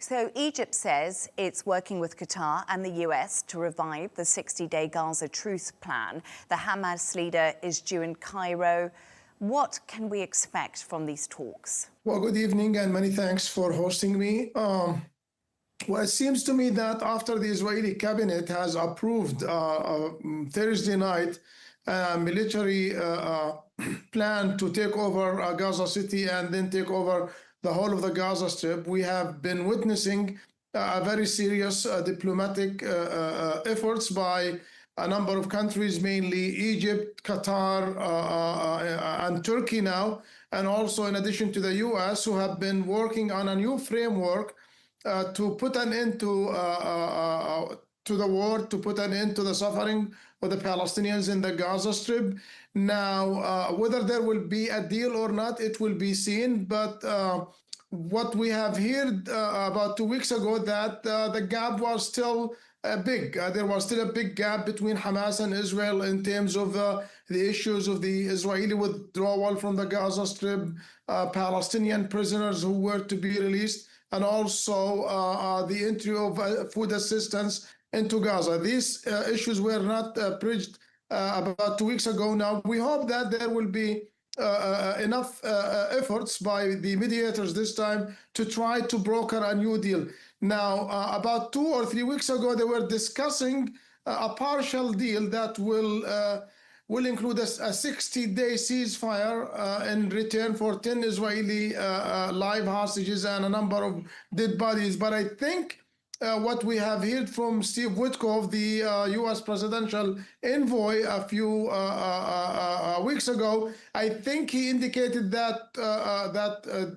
So Egypt says it's working with Qatar and the US to revive the 60-day Gaza truce plan. The Hamas leader is due in Cairo. What can we expect from these talks? Well, good evening and many thanks for hosting me. Well, it seems to me that after the Israeli cabinet has approved Thursday night a military plan to take over Gaza City and then take over the whole of the Gaza Strip, we have been witnessing very serious diplomatic efforts by a number of countries, mainly Egypt, Qatar, and Turkey now, and also in addition to the US, who have been working on a new framework to put an end to the war, to put an end to the suffering of the Palestinians in the Gaza Strip. Now, whether there will be a deal or not, it will be seen. But what we have heard about 2 weeks ago, that the gap was still big. There was still a big gap between Hamas and Israel in terms of the issues of the Israeli withdrawal from the Gaza Strip, Palestinian prisoners who were to be released, and also the entry of food assistance into Gaza. These issues were not bridged about 2 weeks ago. Now, we hope that there will be enough efforts by the mediators this time to try to broker a new deal. Now, about 2 or 3 weeks ago, they were discussing a partial deal that will include a 60-day ceasefire in return for 10 Israeli live hostages and a number of dead bodies. But I think what we have heard from Steve Witkoff, the U.S. presidential envoy, a few weeks ago, I think he indicated that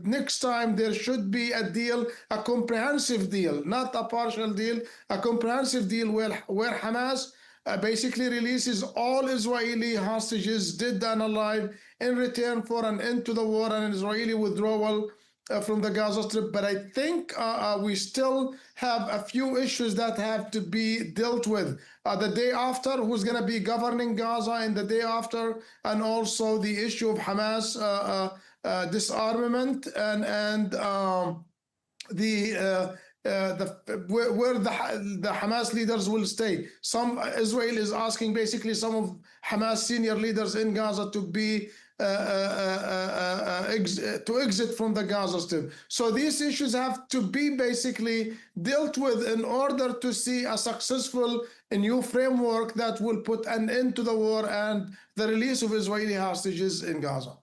next time there should be a deal, a comprehensive deal, not a partial deal, a comprehensive deal where Hamas basically releases all Israeli hostages, dead and alive, in return for an end to the war and an Israeli withdrawal from the Gaza Strip. But I think we still have a few issues that have to be dealt with. The day after, who's going to be governing Gaza, and the day after, and also the issue of Hamas disarmament and where the Hamas leaders will stay. Israel is asking basically some of Hamas senior leaders in Gaza to be to exit from the Gaza Strip. So these issues have to be basically dealt with in order to see a successful new framework that will put an end to the war and the release of Israeli hostages in Gaza.